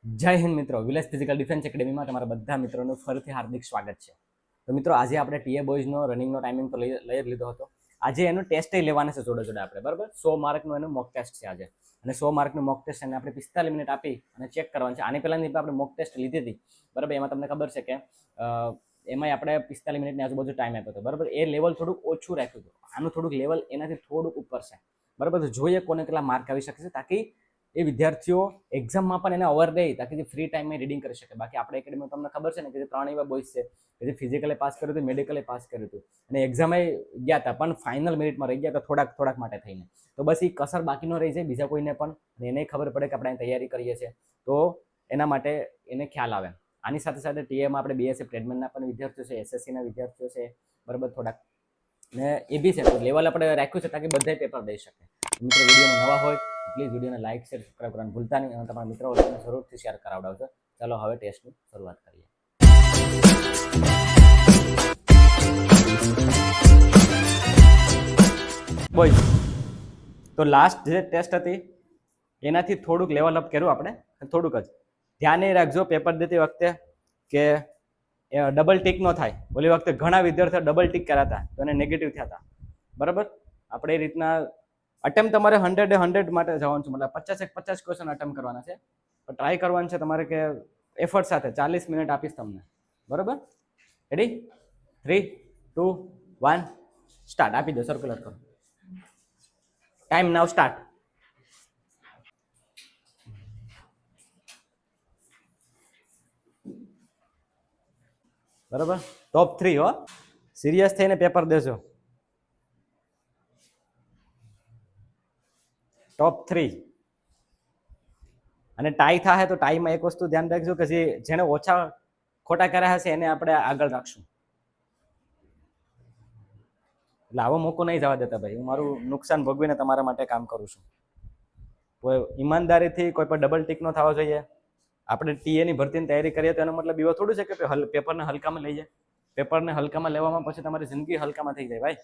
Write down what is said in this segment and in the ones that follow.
જય હિન્દ મિત્રો, village physical defence એકેડેમીમાં તમારા બધા મિત્રોનું ફરીથી હાર્દિક સ્વાગત છે. તો મિત્રો, આજે આપણે ટીએ બોયઝનો રનિંગનો ટાઈમિંગ તો લઈ લીધો હતો. આજે એનું ટેસ્ટ લેવાના છે જોડે આપણે, બરાબર. 100 માર્કનું એનું મોક ટેસ્ટ છે આજે, અને 100 માર્કનું મોક ટેસ્ટ એને આપણે 45 મિનિટ આપી અને ચેક કરવાનું છે. આની પહેલાંની આપણે મોક ટેસ્ટ લીધી હતી, બરાબર. એમાં તમને ખબર છે કે એમાં આપણે 45 મિનિટની આજુબાજુ ટાઈમ આપ્યો હતો, બરાબર. એ લેવલ થોડુંક ઓછું રાખ્યું હતું. આનું થોડુંક લેવલ એનાથી થોડુંક ઉપર છે, બરાબર. તો જોઈએ કોને કેટલા માર્ક આવી શકે છે, તાકી એ વિદ્યાર્થીઓ એક્ઝામમાં પણ એને અવર રહે, તાકી જે ફ્રી ટાઈમમાં રીડિંગ કરી શકે. બાકી આપણે એકેડેમીમાં તમને ખબર છે ને કે જે 3 એવા બોયઝ છે કે જે ફિઝિકલે પાસ કર્યું હતું, મેડિકલે પાસ કર્યું હતું, અને એક્ઝામે ગયા હતા પણ ફાઇનલ મેરિટમાં રહી ગયા હતા થોડાક માટે થઈને. તો બસ એ કસર બાકી ન રહી જાય બીજા કોઈને પણ, અને એને ખબર પડે કે આપણે તૈયારી કરીએ છીએ, તો એના માટે એને ખ્યાલ આવે. આની સાથે સાથે ટીએમાં આપણે બીએસએફ ટ્રેડમેનના પણ વિદ્યાર્થીઓ છે, એસએસસીના વિદ્યાર્થીઓ છે, બરાબર. થોડાક ને એ બી છે, તો લેવલ આપણે રાખ્યું છે તાકી બધા પેપર દઈ શકે. મિત્રો, વિડીયોમાં નવા હોય પ્લીઝ વિડીયોને લાઇક શેર સબસ્ક્રાઈબ કરવાનું ભૂલતા નહીં, અને તમારા મિત્રો વચ્ચે જરૂરથી શેર કરાવડાવજો. ચાલો હવે ટેસ્ટની શરૂઆત કરીએ. બોય, તો લાસ્ટ જે ટેસ્ટ હતી એનાથી થોડુંક લેવલ અપ કર્યું આપણે, થોડુંક જ. ધ્યાન એ રાખજો પેપર દેતી વખતે કે ડબલ ટીક ન થાય. ઓલી વખતે ઘણા વિદ્યાર્થીઓ ડબલ ટીક કર્યા હતા તો એને નેગેટિવ થયા હતા, બરાબર. આપણે એ રીતના અટેમ્પ તમારે 100 માટે જવાનું છે, મતલબ 50 ક્વેશ્ચન અટેમ્પ કરવાના છે. પણ ટ્રાય કરવાનું છે તમારે કે એફર્ટ સાથે 40 મિનિટ આપીશ તમને, બરાબર. રેડી? 3, 2, 1 સ્ટાર્ટ. આપી દો, સર્ક્યુલર કરો. ટાઈમ નાવ સ્ટાર્ટ. બરાબર. ટોપ 3 હો, સિરિયસ થઈને પેપર દેજો. ટોપ 3. અને ટાઈ થાય તો ટાઈમાં એક વસ્તુ ધ્યાન રાખજો કે જેને ઓછા ખોટા કર્યા હશે એને આપણે આગળ રાખશું. એટલે આવો મોકો નહીં જવા દેતા ભાઈ. હું મારું નુકસાન ભોગવીને તમારા માટે કામ કરું છું. કોઈ ઈમાનદારીથી કોઈ પણ ડબલ ટીક ન થવા જોઈએ. આપણે ટીએની ભરતીની તૈયારી કરીએ તો એનો મતલબ એવો થોડું છે કે પેપરને હલકામાં લઈ જાય. પેપરને હલકામાં લેવામાં પછી તમારી જિંદગી હલકામાં થઈ જાય ભાઈ.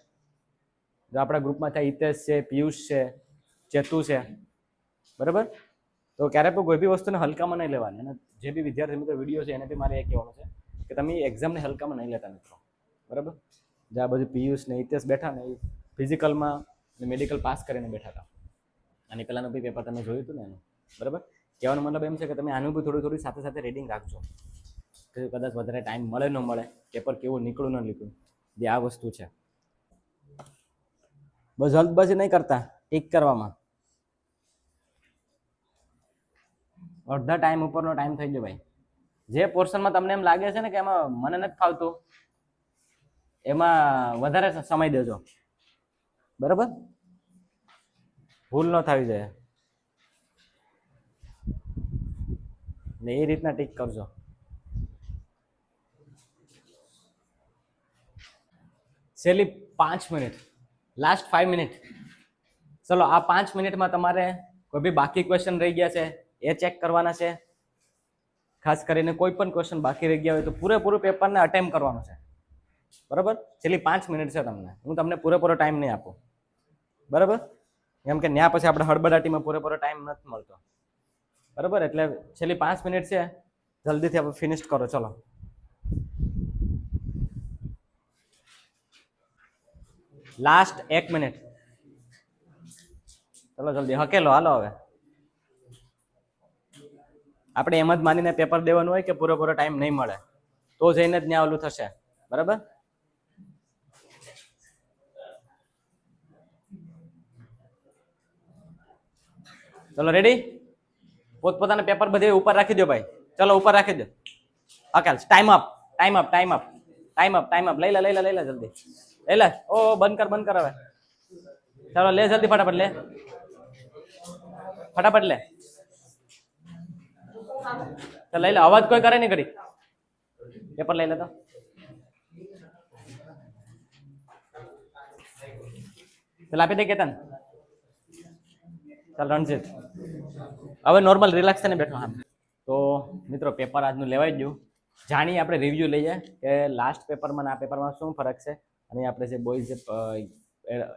જો આપણા ગ્રુપમાં થાય હિતેશ છે, પિયુષ છે, ચેતુ છે, બરાબર. તો ક્યારે પણ કોઈ બી વસ્તુને હલકામાં નહીં લેવાની. અને જે બી વિદ્યાર્થી મિત્રો વિડીયો છે એને બી મારે એ કહેવાનું છે કે તમે એક્ઝામને હલકામાં નહીં લેતા મિત્રો, બરાબર. જે આ બધું પિયુષ ને હિતેશ બેઠા ને એ ફિઝિકલમાં મેડિકલ પાસ કરીને બેઠા હતા, અને પહેલાંનું બી પેપર તમે જોયું હતું ને એનું, બરાબર. કહેવાનો મતલબ એમ છે કે તમે આનું બી થોડું સાથે રીડિંગ રાખજો, કે કદાચ વધારે ટાઈમ મળે ન મળે, પેપર કેવું નીકળું ન નીકળું, જે આ વસ્તુ છે. બસ જલ્દબાજી નહીં કરતા ટીક કરવામાં. અડધા ટાઈમ ઉપરનો ટાઈમ થઈ ગયો ભાઈ. જે પોર્શનમાં તમને એમ લાગે છે ને કે એમાં મને નથી ફાવતું, એમાં વધારે સમય દેજો, બરાબર. ભૂલ ન થવી જોઈએ ને એ રીતના ટીક કરજો. છેલ્લી 5 મિનિટ, લાસ્ટ 5 મિનિટ. ચલો, આ 5 મિનિટમાં તમારે કોઈ બી બાકી ક્વેશ્ચન રહી ગયા છે એ ચેક કરવાના છે. ખાસ કરીને કોઈ પણ ક્વેશ્ચન બાકી રહી ગયા હોય તો પૂરેપૂરું પેપરને અટેમ્પ કરવાનું છે, બરાબર. છેલ્લી 5 મિનિટ છે તમને, હું તમને પૂરેપૂરો ટાઈમ નહીં આપું, બરાબર. એમ કે ત્યાં પછી આપણે હળબડાટીમાં પૂરેપૂરો ટાઈમ નથી મળતો, બરાબર. એટલે છેલ્લી 5 મિનિટ છે, જલ્દીથી આપણે ફિનિશ કરો. ચલો, લાસ્ટ 1 મિનિટ. ચલો જલ્દી હકેલો, હાલો. હવે આપણે એમ જ માનીને પેપર દેવાનું હોય કે પૂરેપૂરો ટાઈમ નહીં મળે તો જઈને જ ત્યાં ઓલું થશે, બરાબર. ચલો રેડી? પોતપોતાના પેપર બધે ઉપર રાખી દો ભાઈ. ચલો ઉપર રાખી દો. Okay, time up. લઈ લે જલ્દી. લઈ લે. ઓ બંધ કર હવે. ચાલો લે જલ્દી, ફટાફટ લે. ચાલ લઈ લે. અવાજ કોઈ કરે નહીં ઘડી. પેપર લઈ લે તો. ચાલ આપી દે કેતન. ચાલ રણજીત. હવે નોર્મલ રિલેક્સ થઈને બેઠો. હા, તો મિત્રો પેપર આજનું લેવાઈ ગયું. જાણીએ આપણે રિવ્યુ લઈએ કે લાસ્ટ પેપરમાં આ પેપરમાં શું ફરક છે, અને આપણે જે બોયઝ જે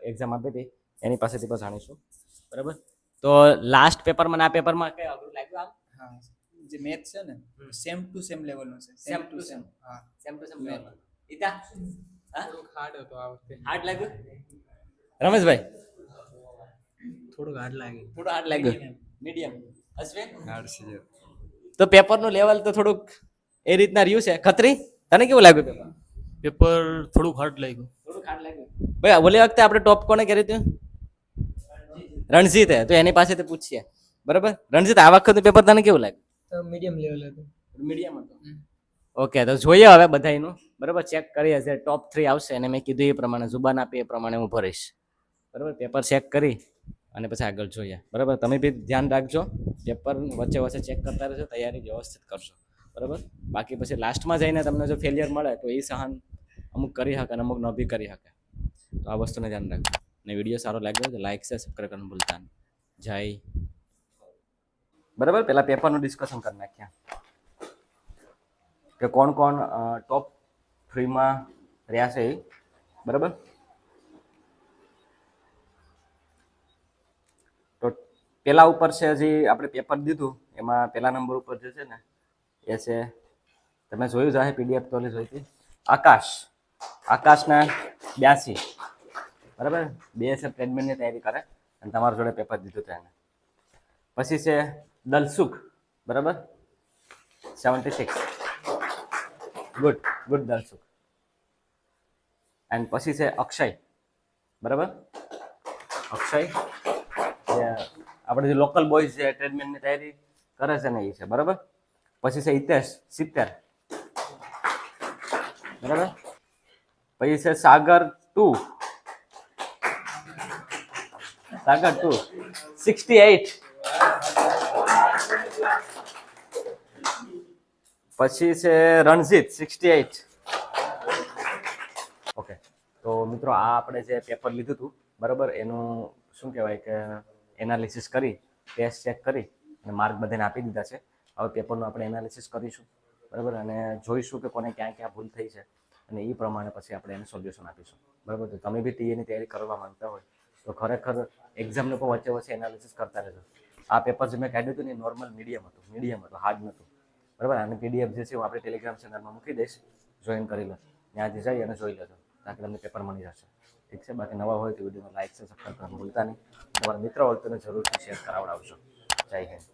એક્ઝામ આપી હતી એની પાસેથી પણ જાણીશું, બરાબર. તો લાસ્ટ પેપરમાં આ પેપરમાં કઈ અઘરું લાગ્યું? આમ જે મેથ છે ને સેમ ટુ સેમ લેવલનું છે. Same to same. હા. Same to same math. ઈતા હા થોડુંક હાર્ડ હતો આ વખતે. હાર્ડ લાગ્યું રમેશભાઈ? થોડુંક હાર્ડ લાગ્યું. થોડું હાર્ડ લાગ્યું. મીડિયમ. અશ્વિન? હાર્ડ છે. તો પેપરનું લેવલ તો થોડુંક એ રીતના રહ્યું છે. ખત્રી તને કેવું લાગ્યું પેપર? પેપર થોડુંક હાર્ડ લાગ્યું. થોડુંક હાર્ડ લાગ્યું. ભાઈ ઓલી વખતે આપણે ટોપ કોને કર્યું હતું? રણજીતે. તો એની પાસેથી પૂછીએ બરાબર. રણજીત આ વખતનું પેપર તને કેવું લાગ્યું? તો મીડિયમ લેવલ હતું. મીડિયમ હતું. ઓકે તો જોઈએ હવે બધાયનું બરાબર ચેક કરીએ જે ટોપ 3 આવશે અને મેં કીધું એ પ્રમાણે જુબાન આપી એ પ્રમાણે હું ભરીશ બરાબર. પેપર ચેક કરી અને પછી આગળ જોઈએ બરાબર. તમે બી ધ્યાન રાખજો, પેપર વચ્ચે વચ્ચે ચેક કરતા રહેજો, તૈયારી વ્યવસ્થિત કરશો બરાબર. બાકી પછી લાસ્ટમાં જઈને તમને જો ફેલિયર મળે તો એ સહન અમુક કરી શકે અને અમુક ન બી કરી શકે. તો આ વસ્તુને ધ્યાન રાખજો. અને વિડીયો સારો લાગ્યો તો લાઈક છે સબસ્ક્રાઈબ કરવાનું ભૂલતા નહીં. જય બરાબર. પહેલાં પેપરનું ડિસ્કશન કરી નાખ્યા કે કોણ કોણ ટોપ 3માં રહ્યા છે એ બરાબર. તો પેલા ઉપર છે હજી આપણે પેપર દીધું એમાં પહેલા નંબર ઉપર જે છે ને એ છે તમે જોયું છે પીડીએફ તો જોઈ હતી આકાશના 82 બરાબર. 2 છે ટ્રેડમેનની તૈયારી કરે અને તમારા જોડે પેપર દીધું છે એને. પછી છે દલસુખ બરાબર 76 ગુડ દલસુખ. એન્ડ પછી છે અક્ષય બરાબર. અક્ષય આપણે જે લોકલ બોયઝ છે ટ્રેડમેનની તૈયારી કરે છે ને એ છે બરાબર. પછી છે હિતેશ 70 બરાબર. પછી છે સાગર 2 68. પછી છે રણજીત 68. ઓકે તો મિત્રો આ આપણે જે પેપર લીધું હતું બરાબર એનું શું કહેવાય કે એનાલિસિસ કરી ટેસ્ટ ચેક કરી અને માર્ક બધાને આપી દીધા છે. હવે પેપરનું આપણે એનાલિસિસ કરીશું બરાબર અને જોઈશું કે કોને ક્યાં ક્યાં ભૂલ થઈ છે અને એ પ્રમાણે પછી આપણે એને સોલ્યુશન આપીશું બરાબર. તો તમે બી ટીએની તૈયારી કરવા માંગતા હોય તો ખરેખર એક્ઝામને પણ વચ્ચે વચ્ચે એનાલિસિસ કરતા રહેજો. આ પેપર જે મેં કાઢ્યું હતું ને નોર્મલ મીડિયમ હતું હાર્ડ નહોતું બરાબર. અને પીડીએફ જે છે હું આપણે ટેલિગ્રામ ચેનલમાં મૂકી દઈશ, જોઈન કરી લો, ત્યાંથી જઈ અને જોઈ લેજો તાકી તમને પેપર મળી જશે. ઠીક છે. બાકી નવા હોય તો વિડીયોને લાઈક છે સબસ્ક્રાઈબ કરવાનું ભૂલતા નહીં. તમારા મિત્ર હોય તો જરૂરથી શેર કરાવડાવજો. જય હિન્દ.